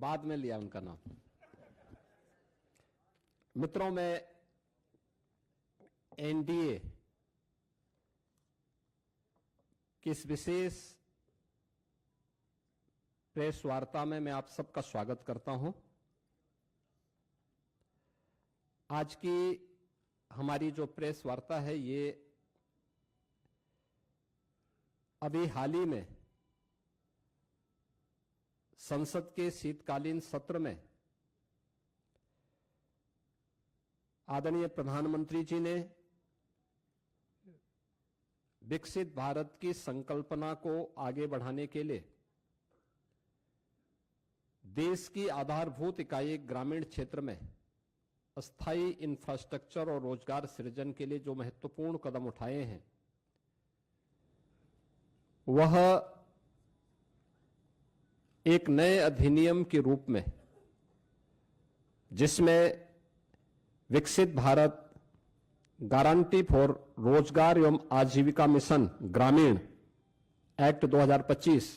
बाद में लिया उनका नाम। मित्रों, मैं एनडीए की इस विशेष प्रेस वार्ता में मैं आप सबका स्वागत करता हूं। आज की हमारी जो प्रेस वार्ता है ये अभी हाल ही में संसद के शीतकालीन सत्र में आदरणीय प्रधानमंत्री जी ने विकसित भारत की संकल्पना को आगे बढ़ाने के लिए देश की आधारभूत इकाई ग्रामीण क्षेत्र में अस्थायी इंफ्रास्ट्रक्चर और रोजगार सृजन के लिए जो महत्वपूर्ण कदम उठाए हैं वह एक नए अधिनियम के रूप में, जिसमें विकसित भारत गारंटी फॉर रोजगार एवं आजीविका मिशन ग्रामीण एक्ट 2025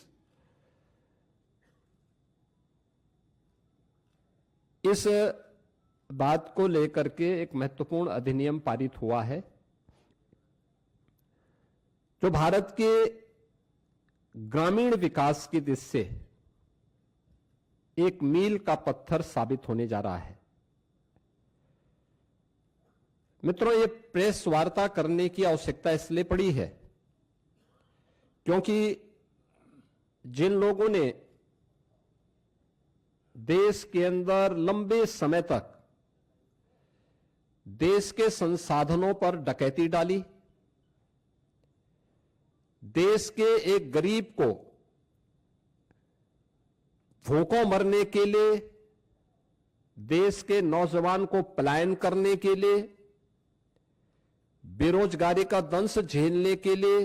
इस बात को लेकर के एक महत्वपूर्ण अधिनियम पारित हुआ है जो भारत के ग्रामीण विकास की दिशा से एक मील का पत्थर साबित होने जा रहा है। मित्रों, ये प्रेस वार्ता करने की आवश्यकता इसलिए पड़ी है क्योंकि जिन लोगों ने देश के अंदर लंबे समय तक देश के संसाधनों पर डकैती डाली, देश के एक गरीब को भूखों मरने के लिए, देश के नौजवान को पलायन करने के लिए, बेरोजगारी का दंश झेलने के लिए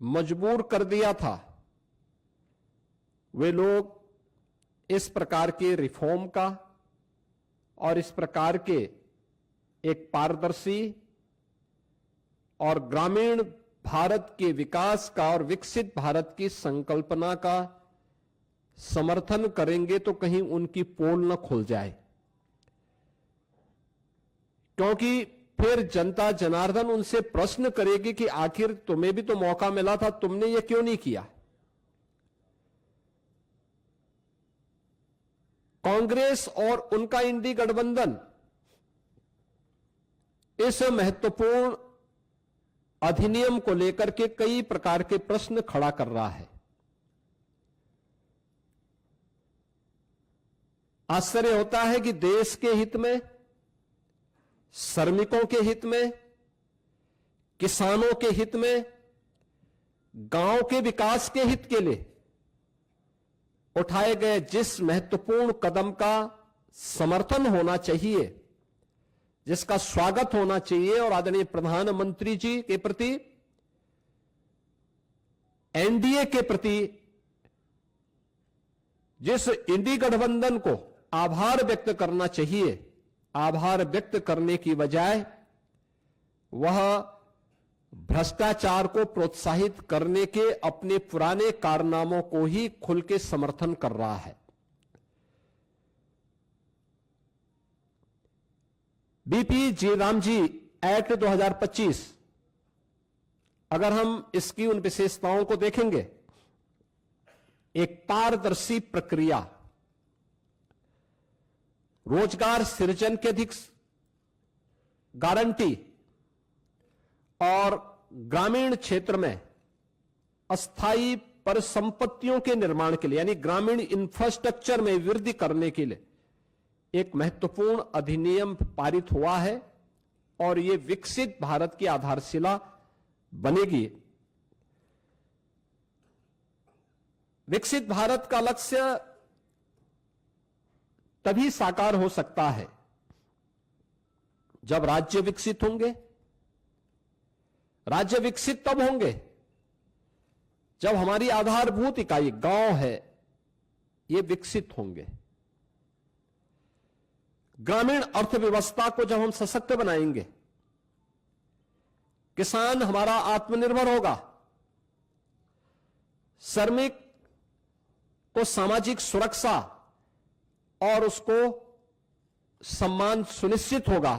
मजबूर कर दिया था, वे लोग इस प्रकार के रिफॉर्म का और इस प्रकार के एक पारदर्शी और ग्रामीण भारत के विकास का और विकसित भारत की संकल्पना का समर्थन करेंगे तो कहीं उनकी पोल न खुल जाए, क्योंकि फिर जनता जनार्दन उनसे प्रश्न करेगी कि आखिर तुम्हें भी तो मौका मिला था, तुमने ये क्यों नहीं किया। कांग्रेस और उनका इंडी गठबंधन इस महत्वपूर्ण अधिनियम को लेकर के कई प्रकार के प्रश्न खड़ा कर रहा है। आश्चर्य होता है कि देश के हित में, श्रमिकों के हित में, किसानों के हित में, गांव के विकास के हित के लिए उठाए गए जिस महत्वपूर्ण कदम का समर्थन होना चाहिए, जिसका स्वागत होना चाहिए और आदरणीय प्रधानमंत्री जी के प्रति, एनडीए के प्रति जिस इंडी गठबंधन को आभार व्यक्त करना चाहिए, आभार व्यक्त करने की बजाय वह भ्रष्टाचार को प्रोत्साहित करने के अपने पुराने कारनामों को ही खुल के समर्थन कर रहा है। बीपी जी रामजी एक्ट 2025, अगर हम इसकी उन विशेषताओं को देखेंगे, एक पारदर्शी प्रक्रिया, रोजगार सृजन के अधिक गारंटी और ग्रामीण क्षेत्र में अस्थायी परिसंपत्तियों के निर्माण के लिए यानी ग्रामीण इंफ्रास्ट्रक्चर में वृद्धि करने के लिए एक महत्वपूर्ण अधिनियम पारित हुआ है और यह विकसित भारत की आधारशिला बनेगी। विकसित भारत का लक्ष्य तभी साकार हो सकता है जब राज्य विकसित होंगे। राज्य विकसित तब होंगे जब हमारी आधारभूत इकाई गांव है ये विकसित होंगे। ग्रामीण अर्थव्यवस्था को जब हम सशक्त बनाएंगे, किसान हमारा आत्मनिर्भर होगा, श्रमिक को सामाजिक सुरक्षा और उसको सम्मान सुनिश्चित होगा,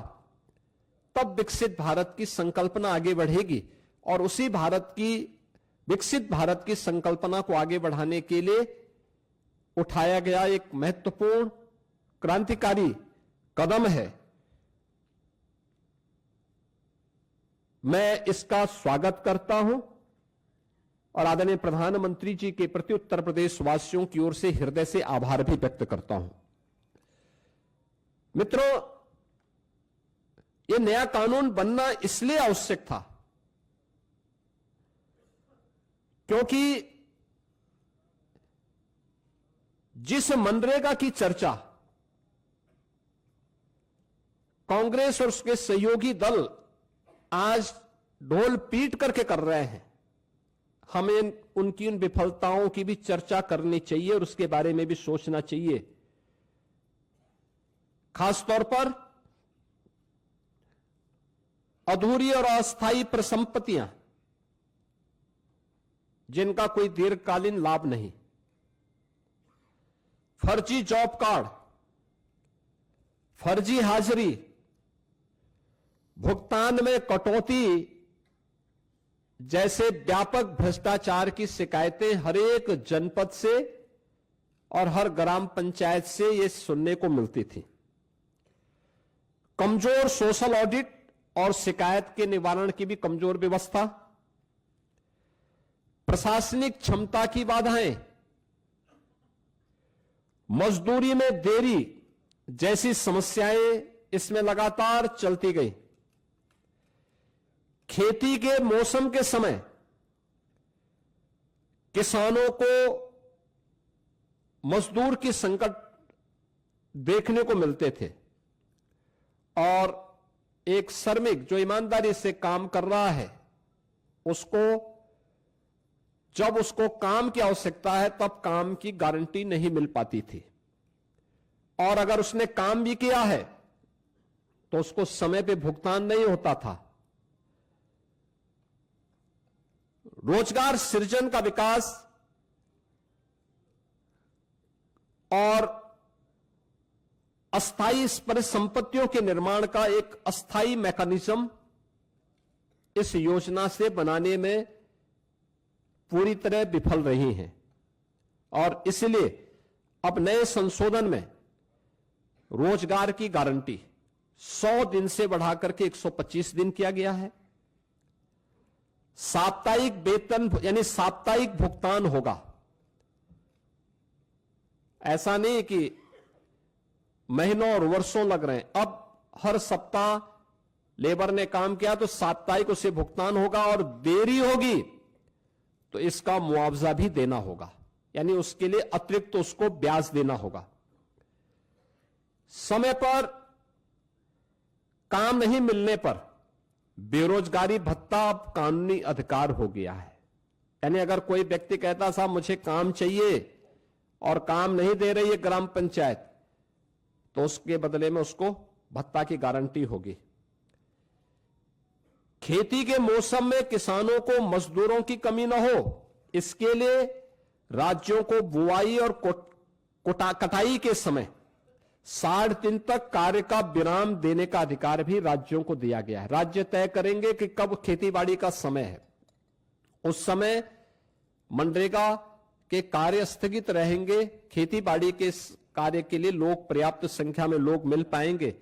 तब विकसित भारत की संकल्पना आगे बढ़ेगी। और उसी विकसित भारत की संकल्पना को आगे बढ़ाने के लिए उठाया गया एक महत्वपूर्ण क्रांतिकारी कदम है। मैं इसका स्वागत करता हूं और आदरणीय प्रधानमंत्री जी के प्रति उत्तर प्रदेश वासियों की ओर से हृदय से आभार भी व्यक्त करता हूं। मित्रों, यह नया कानून बनना इसलिए आवश्यक था क्योंकि जिस मनरेगा की चर्चा कांग्रेस और उसके सहयोगी दल आज ढोल पीट करके कर रहे हैं, हमें उनकी उन विफलताओं की भी चर्चा करनी चाहिए और उसके बारे में भी सोचना चाहिए। खासतौर पर अधूरी और अस्थायी परिसंपत्तियां जिनका कोई दीर्घकालीन लाभ नहीं, फर्जी जॉब कार्ड, फर्जी हाजिरी, भुगतान में कटौती जैसे व्यापक भ्रष्टाचार की शिकायतें हर एक जनपद से और हर ग्राम पंचायत से ये सुनने को मिलती थी। कमजोर सोशल ऑडिट और शिकायत के निवारण की भी कमजोर व्यवस्था, प्रशासनिक क्षमता की बाधाएं, मजदूरी में देरी जैसी समस्याएं इसमें लगातार चलती गई। खेती के मौसम के समय किसानों को मजदूर की संकट देखने को मिलते थे और एक श्रमिक जो ईमानदारी से काम कर रहा है, जब उसको काम की आवश्यकता है तब काम की गारंटी नहीं मिल पाती थी, और अगर उसने काम भी किया है तो उसको समय पे भुगतान नहीं होता था। रोजगार सृजन का विकास और अस्थायी परिसंपत्तियों के निर्माण का एक अस्थायी मैकेनिज्म इस योजना से बनाने में पूरी तरह विफल रही हैं, और इसलिए अब नए संशोधन में रोजगार की गारंटी 100 दिन से बढ़ाकर के 125 दिन किया गया है। साप्ताहिक वेतन यानी साप्ताहिक भुगतान होगा। ऐसा नहीं कि महीनों और वर्षों लग रहे हैं, अब हर सप्ताह लेबर ने काम किया तो साप्ताहिक उसे भुगतान होगा, और देरी होगी तो इसका मुआवजा भी देना होगा, यानी उसके लिए अतिरिक्त तो उसको ब्याज देना होगा। समय पर काम नहीं मिलने पर बेरोजगारी भत्ता अब कानूनी अधिकार हो गया है। यानी अगर कोई व्यक्ति कहता साहब मुझे काम चाहिए और काम नहीं दे रही है ग्राम पंचायत, तो उसके बदले में उसको भत्ता की गारंटी होगी। खेती के मौसम में किसानों को मजदूरों की कमी न हो, इसके लिए राज्यों को बुआई और कटाई के समय 60 दिन तक कार्य का विराम देने का अधिकार भी राज्यों को दिया गया है। राज्य तय करेंगे कि कब खेतीबाड़ी का समय है, उस समय मनरेगा के कार्य स्थगित रहेंगे, खेतीबाड़ी के कार्य के लिए लोग पर्याप्त संख्या में लोग मिल पाएंगे,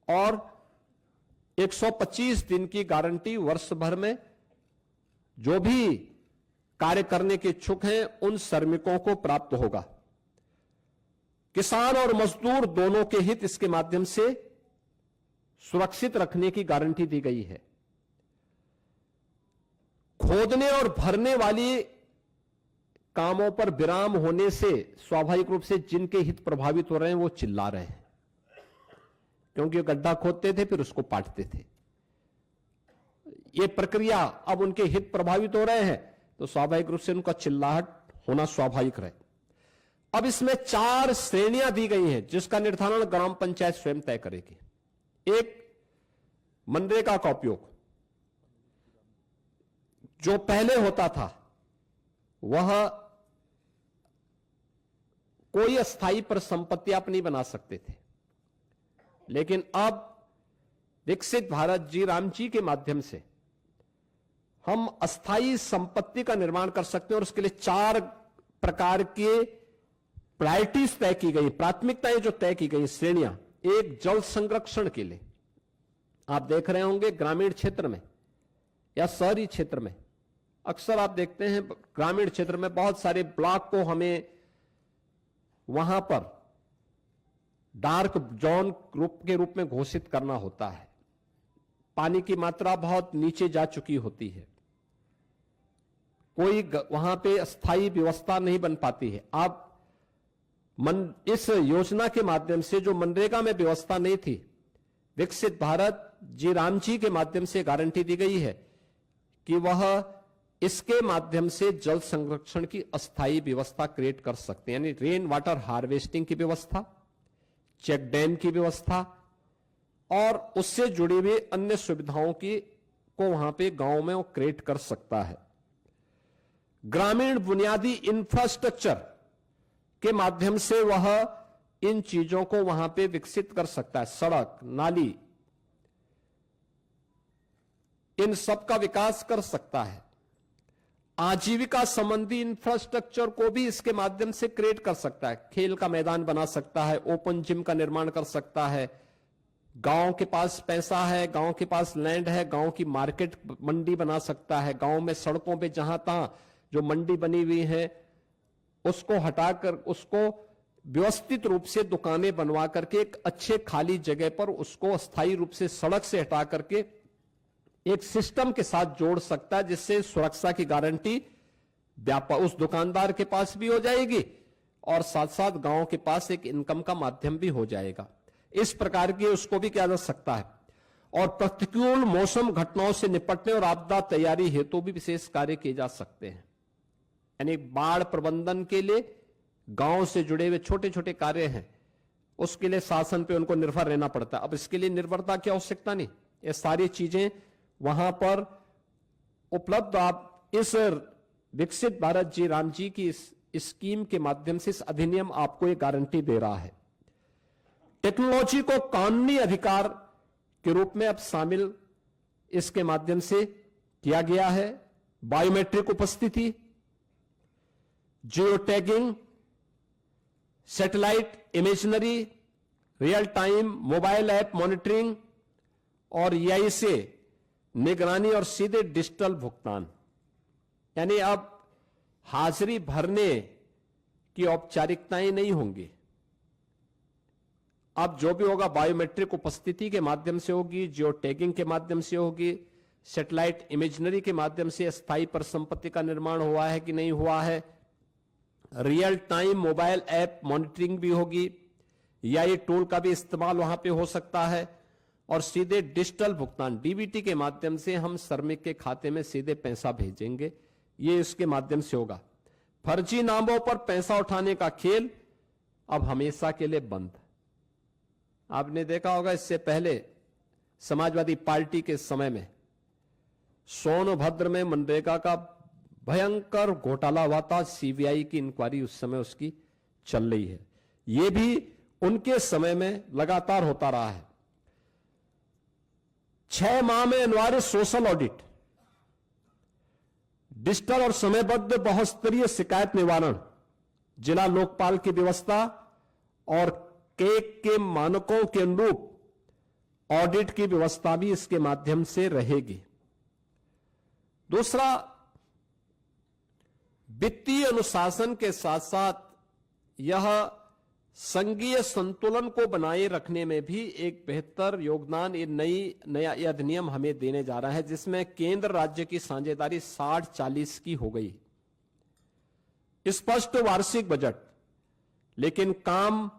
और 125 दिन की गारंटी वर्ष भर में जो भी कार्य करने के इच्छुक हैं उन श्रमिकों को प्राप्त होगा। किसान और मजदूर दोनों के हित इसके माध्यम से सुरक्षित रखने की गारंटी दी गई है। खोदने और भरने वाली कामों पर विराम होने से स्वाभाविक रूप से जिनके हित प्रभावित हो रहे हैं वो चिल्ला रहे हैं, क्योंकि गड्ढा खोदते थे फिर उसको पाटते थे। ये प्रक्रिया अब उनके हित प्रभावित हो रहे हैं तो स्वाभाविक रूप से उनका चिल्लाहट होना स्वाभाविक रहे। अब इसमें 4 श्रेणियां दी गई हैं जिसका निर्धारण ग्राम पंचायत स्वयं तय करेगी। एक, मनरेगा का उपयोग जो पहले होता था वह कोई अस्थायी परिसंपत्ति आप नहीं बना सकते थे, लेकिन अब विकसित भारत जी राम जी के माध्यम से हम अस्थायी संपत्ति का निर्माण कर सकते हैं। और उसके लिए 4 प्रकार के प्रायोरिटीज तय की गई, प्राथमिकताएं जो तय की गई, श्रेणियां। एक, जल संरक्षण के लिए आप देख रहे होंगे ग्रामीण क्षेत्र में या शहरी क्षेत्र में, अक्सर आप देखते हैं ग्रामीण क्षेत्र में बहुत सारे ब्लॉक को हमें वहां पर डार्क जोन के रूप में घोषित करना होता है। पानी की मात्रा बहुत नीचे जा चुकी होती है, कोई वहां पे अस्थायी व्यवस्था नहीं बन पाती है। आप इस योजना के माध्यम से जो मनरेगा में व्यवस्था नहीं थी, विकसित भारत जी राम जी के माध्यम से गारंटी दी गई है कि वह इसके माध्यम से जल संरक्षण की अस्थायी व्यवस्था क्रिएट कर सकते हैं, यानी रेन वाटर हार्वेस्टिंग की व्यवस्था, चेक डैम की व्यवस्था और उससे जुड़ी हुई अन्य सुविधाओं को वहां पे गांव में वो क्रिएट कर सकता है। ग्रामीण बुनियादी इंफ्रास्ट्रक्चर के माध्यम से वह इन चीजों को वहां पे विकसित कर सकता है, सड़क, नाली, इन सब का विकास कर सकता है। आजीविका संबंधी इंफ्रास्ट्रक्चर को भी इसके माध्यम से क्रिएट कर सकता है, खेल का मैदान बना सकता है, ओपन जिम का निर्माण कर सकता है। गांव के पास पैसा है, गांव के पास लैंड है, गांव की मार्केट मंडी बना सकता है। गांव में सड़कों पे जहां तहां जो मंडी बनी हुई है उसको हटाकर उसको व्यवस्थित रूप से दुकानें बनवा करके एक अच्छे खाली जगह पर उसको अस्थायी रूप से सड़क से हटा करके एक सिस्टम के साथ जोड़ सकता है, जिससे सुरक्षा की गारंटी उस दुकानदार के पास भी हो जाएगी और साथ साथ गांव के पास एक इनकम का माध्यम भी हो जाएगा। इस प्रकार की उसको भी किया जा सकता है। और प्रतिकूल मौसम घटनाओं से निपटने और आपदा तैयारी हेतु भी विशेष कार्य किए जा सकते हैं, यानी बाढ़ प्रबंधन के लिए गांव से जुड़े हुए छोटे छोटे कार्य हैं, उसके लिए शासन पे उनको निर्भर रहना पड़ता है। अब इसके लिए निर्भरता की आवश्यकता नहीं, ये सारी चीजें वहां पर उपलब्ध। आप इस विकसित भारत जी राम जी की इस स्कीम के माध्यम से इस अधिनियम आपको एक गारंटी दे रहा है। टेक्नोलॉजी को कानूनी अधिकार के रूप में अब शामिल इसके माध्यम से किया गया है। बायोमेट्रिक उपस्थिति, geo tagging, satellite imaginary, real time mobile app monitoring और EI से निगरानी और सीधे डिजिटल भुगतान, यानी अब हाजिरी भरने की औपचारिकताएं नहीं होंगी। अब जो भी होगा बायोमेट्रिक उपस्थिति के माध्यम से होगी, जियो टैगिंग के माध्यम से होगी, सैटेलाइट इमेजनरी के माध्यम से अस्थायी परिसंपत्ति का निर्माण हुआ है कि नहीं हुआ है, real time mobile app monitoring भी होगी, EI टूल का भी इस्तेमाल वहां पे हो सकता है और सीधे डिजिटल भुगतान DBT के माध्यम से हम श्रमिक के खाते में सीधे पैसा भेजेंगे, ये इसके माध्यम से होगा। फर्जी नामों पर पैसा उठाने का खेल अब हमेशा के लिए बंद। आपने देखा होगा इससे पहले समाजवादी पार्टी के समय में सोनभद्र में मनरेगा का भयंकर घोटाला हुआ था, CBI की इंक्वायरी उस समय उसकी चल रही है। यह भी उनके समय में लगातार होता रहा है। 6 माह में अनिवार्य सोशल ऑडिट, डिजिटल और समयबद्ध बहुस्तरीय शिकायत निवारण, जिला लोकपाल की व्यवस्था और केक के मानकों के अनुरूप ऑडिट की व्यवस्था भी इसके माध्यम से रहेगी। दूसरा, वित्तीय अनुशासन के साथ साथ यह संघीय संतुलन को बनाए रखने में भी एक बेहतर योगदान ये नया अधिनियम हमें देने जा रहा है, जिसमें केंद्र राज्य की साझेदारी 60-40 की हो गई। स्पष्ट वार्षिक बजट, लेकिन काम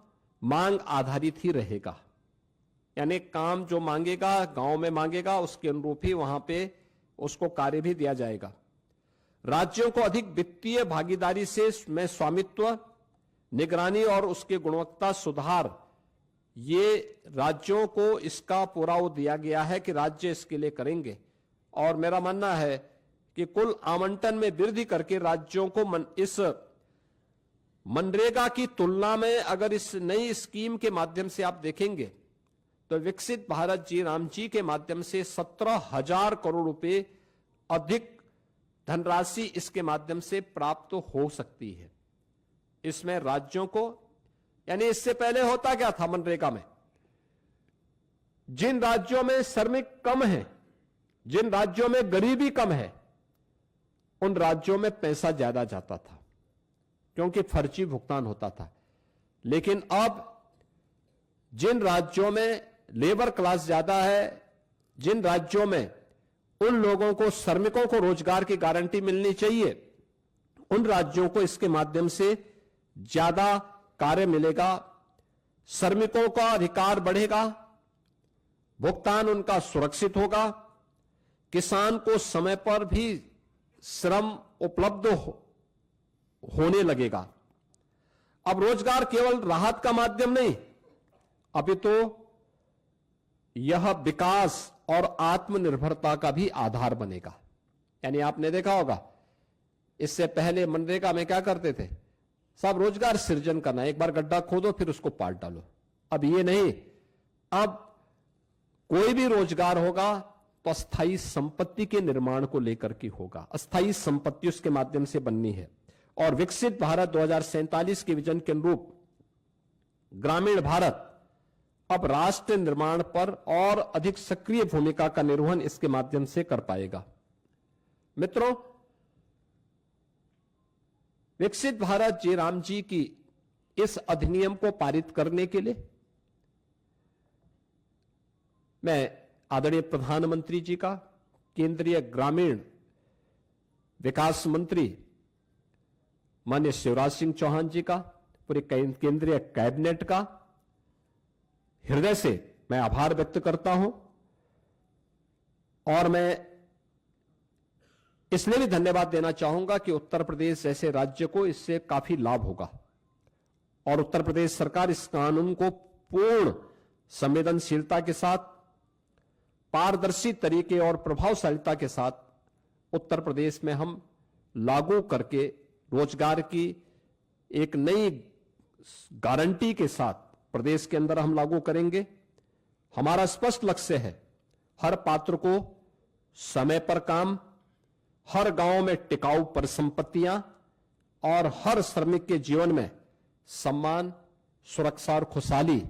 मांग आधारित ही रहेगा, यानी काम जो मांगेगा गांव में मांगेगा उसके अनुरूप ही वहां पे उसको कार्य भी दिया जाएगा। राज्यों को अधिक वित्तीय भागीदारी से में स्वामित्व, निगरानी और उसकी गुणवत्ता सुधार, ये राज्यों को इसका पूरा वो दिया गया है कि राज्य इसके लिए करेंगे। और मेरा मानना है कि कुल आवंटन में वृद्धि करके राज्यों को इस मनरेगा की तुलना में अगर इस नई स्कीम के माध्यम से आप देखेंगे तो विकसित भारत जी राम जी के माध्यम से 17,000 करोड़ रुपए अधिक धनराशि इसके माध्यम से प्राप्त हो सकती है। इसमें राज्यों को, यानी इससे पहले होता क्या था मनरेगा में, जिन राज्यों में श्रमिक कम है, जिन राज्यों में गरीबी कम है, उन राज्यों में पैसा ज्यादा जाता था क्योंकि फर्जी भुगतान होता था। लेकिन अब जिन राज्यों में लेबर क्लास ज्यादा है, जिन राज्यों में उन लोगों को, श्रमिकों को रोजगार की गारंटी मिलनी चाहिए, उन राज्यों को इसके माध्यम से ज्यादा कार्य मिलेगा, श्रमिकों का अधिकार बढ़ेगा, भुगतान उनका सुरक्षित होगा, किसान को समय पर भी श्रम उपलब्ध होने लगेगा। अब रोजगार केवल राहत का माध्यम नहीं, अभी तो यह विकास और आत्मनिर्भरता का भी आधार बनेगा। यानी आपने देखा होगा, इससे पहले मनरेगा में क्या करते थे, सब रोजगार सृजन करना, एक बार गड्ढा खोदो फिर उसको पाट डालो। अब ये नहीं, अब कोई भी रोजगार होगा तो अस्थायी संपत्ति के निर्माण को लेकर के होगा, अस्थायी संपत्ति उसके माध्यम से बननी है। और विकसित भारत 2047 के विजन के अनुरूप ग्रामीण भारत अब राष्ट्र निर्माण पर और अधिक सक्रिय भूमिका का निर्वहन इसके माध्यम से कर पाएगा। मित्रों, विकसित भारत जी राम जी की इस अधिनियम को पारित करने के लिए मैं आदरणीय प्रधानमंत्री जी का, केंद्रीय ग्रामीण विकास मंत्री माननीय शिवराज सिंह चौहान जी का, पूरे केंद्रीय कैबिनेट का हृदय से मैं आभार व्यक्त करता हूं। और मैं इसलिए भी धन्यवाद देना चाहूंगा कि उत्तर प्रदेश जैसे राज्य को इससे काफी लाभ होगा और उत्तर प्रदेश सरकार इस कानून को पूर्ण संवेदनशीलता के साथ, पारदर्शी तरीके और प्रभावशीलता के साथ उत्तर प्रदेश में हम लागू करके रोजगार की एक नई गारंटी के साथ प्रदेश के अंदर हम लागू करेंगे। हमारा स्पष्ट लक्ष्य है, हर पात्र को समय पर काम, हर गांव में टिकाऊ परिसंपत्तियां और हर श्रमिक के जीवन में सम्मान, सुरक्षा और खुशहाली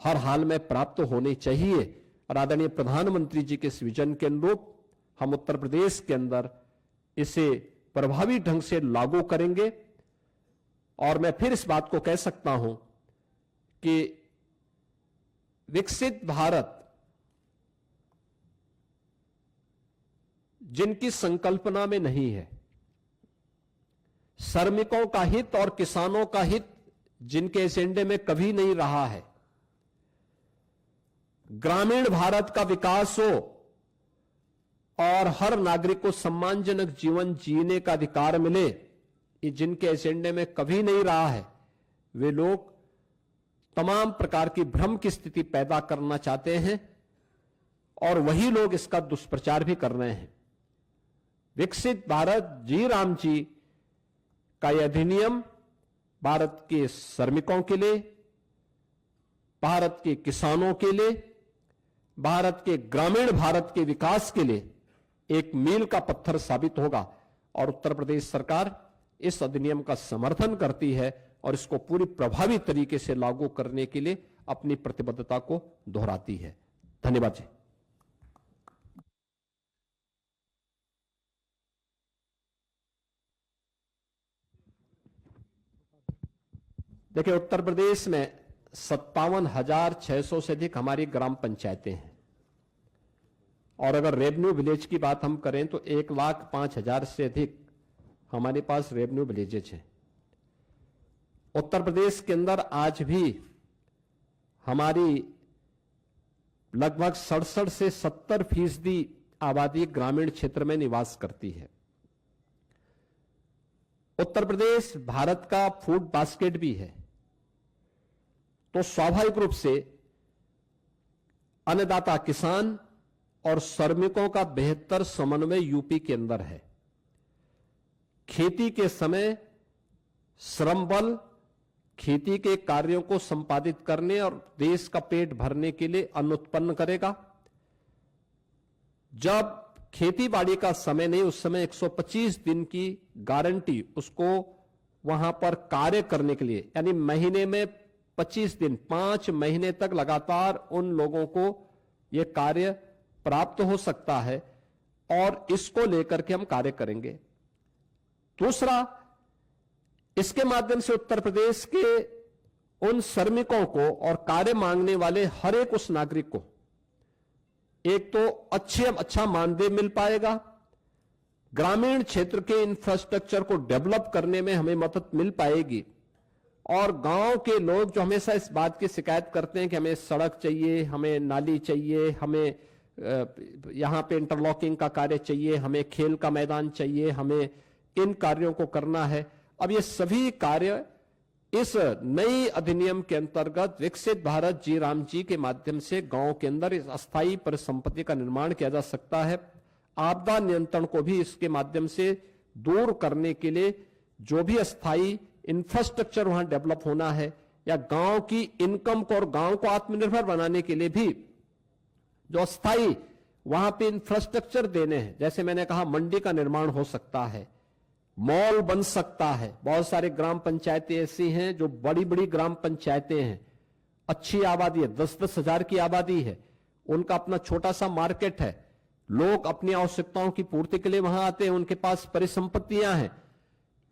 हर हाल में प्राप्त होनी चाहिए। और आदरणीय प्रधानमंत्री जी के इस विजन के अनुरूप हम उत्तर प्रदेश के अंदर इसे प्रभावी ढंग से लागू करेंगे। और मैं फिर इस बात को कह सकता हूं कि विकसित भारत जिनकी संकल्पना में नहीं है, श्रमिकों का हित और किसानों का हित जिनके एजेंडे में कभी नहीं रहा है, ग्रामीण भारत का विकास हो और हर नागरिक को सम्मानजनक जीवन जीने का अधिकार मिले, ये जिनके एजेंडे में कभी नहीं रहा है, वे लोग तमाम प्रकार की भ्रम की स्थिति पैदा करना चाहते हैं और वही लोग इसका दुष्प्रचार भी कर रहे हैं। विकसित भारत जी राम जी का यह अधिनियम भारत के श्रमिकों के लिए, भारत के किसानों के लिए, भारत के ग्रामीण भारत के विकास के लिए एक मील का पत्थर साबित होगा। और उत्तर प्रदेश सरकार इस अधिनियम का समर्थन करती है और इसको पूरी प्रभावी तरीके से लागू करने के लिए अपनी प्रतिबद्धता को दोहराती है। धन्यवाद जी। देखिए, उत्तर प्रदेश में 57,600 से अधिक हमारी ग्राम पंचायतें हैं और अगर रेवेन्यू विलेज की बात हम करें तो 1,05,000 से अधिक हमारे पास रेवेन्यू विलेजेज हैं। उत्तर प्रदेश के अंदर आज भी हमारी लगभग 67 से 70% आबादी ग्रामीण क्षेत्र में निवास करती है। उत्तर प्रदेश भारत का फूड बास्केट भी है, तो स्वाभाविक रूप से अन्नदाता किसान और श्रमिकों का बेहतर समन्वय यूपी के अंदर है। खेती के समय श्रम बल खेती के कार्यों को संपादित करने और देश का पेट भरने के लिए अन्न उत्पन्न करेगा। जब खेती बाड़ी का समय नहीं, उस समय 125 दिन की गारंटी उसको वहां पर कार्य करने के लिए, यानी महीने में 25 दिन, 5 महीने तक लगातार उन लोगों को यह कार्य प्राप्त हो सकता है और इसको लेकर के हम कार्य करेंगे। दूसरा, इसके माध्यम से उत्तर प्रदेश के उन श्रमिकों को और कार्य मांगने वाले हर एक उस नागरिक को एक तो अच्छा मानदेय मिल पाएगा, ग्रामीण क्षेत्र के इंफ्रास्ट्रक्चर को डेवलप करने में हमें मदद मिल पाएगी और गांव के लोग जो हमेशा इस बात की शिकायत करते हैं कि हमें सड़क चाहिए, हमें नाली चाहिए, हमें यहां पे इंटरलॉकिंग का कार्य चाहिए, हमें खेल का मैदान चाहिए, हमें इन कार्यों को करना है। अब ये सभी कार्य इस नई अधिनियम के अंतर्गत विकसित भारत जी राम जी के माध्यम से गांव के अंदर इस अस्थायी परिसंपत्ति का निर्माण किया जा सकता है। आपदा नियंत्रण को भी इसके माध्यम से दूर करने के लिए जो भी अस्थायी इंफ्रास्ट्रक्चर वहां डेवलप होना है या गांव की इनकम को और गांव को आत्मनिर्भर बनाने के लिए भी जो अस्थायी वहां पे इंफ्रास्ट्रक्चर देने हैं, जैसे मैंने कहा मंडी का निर्माण हो सकता है, मॉल बन सकता है। बहुत सारे ग्राम पंचायतें ऐसी हैं जो बड़ी बड़ी ग्राम पंचायतें हैं, अच्छी आबादी है, 10-10 हजार की आबादी है, उनका अपना छोटा सा मार्केट है, लोग अपनी आवश्यकताओं की पूर्ति के लिए वहां आते हैं, उनके पास परिसंपत्तियां हैं।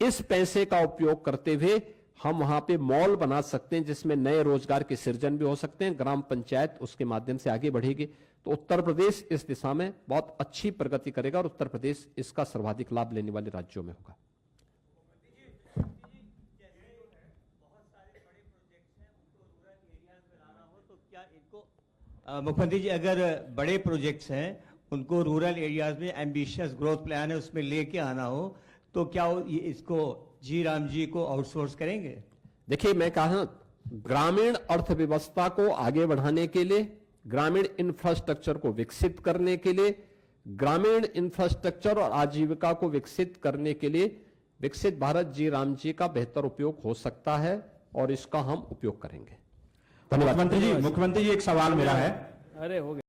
इस पैसे का उपयोग करते हुए हम वहां पे मॉल बना सकते हैं जिसमें नए रोजगार के सृजन भी हो सकते हैं, ग्राम पंचायत उसके माध्यम से आगे बढ़ेगी। तो उत्तर प्रदेश इस दिशा में बहुत अच्छी प्रगति करेगा और उत्तर प्रदेश इसका सर्वाधिक लाभ लेने वाले राज्यों में होगा। मुख्यमंत्री जी, अगर बड़े प्रोजेक्ट्स हैं उनको रूरल एरियाज में एम्बिशियस ग्रोथ प्लान है उसमें लेके आना हो तो क्या इसको जी राम जी को आउटसोर्स करेंगे? देखिए, मैं कहा ग्रामीण अर्थव्यवस्था को आगे बढ़ाने के लिए, ग्रामीण इंफ्रास्ट्रक्चर को विकसित करने के लिए, ग्रामीण इंफ्रास्ट्रक्चर और आजीविका को विकसित करने के लिए विकसित भारत जी राम जी का बेहतर उपयोग हो सकता है और इसका हम उपयोग करेंगे। मुख्यमंत्री जी एक सवाल मेरा है। अरे हो गया।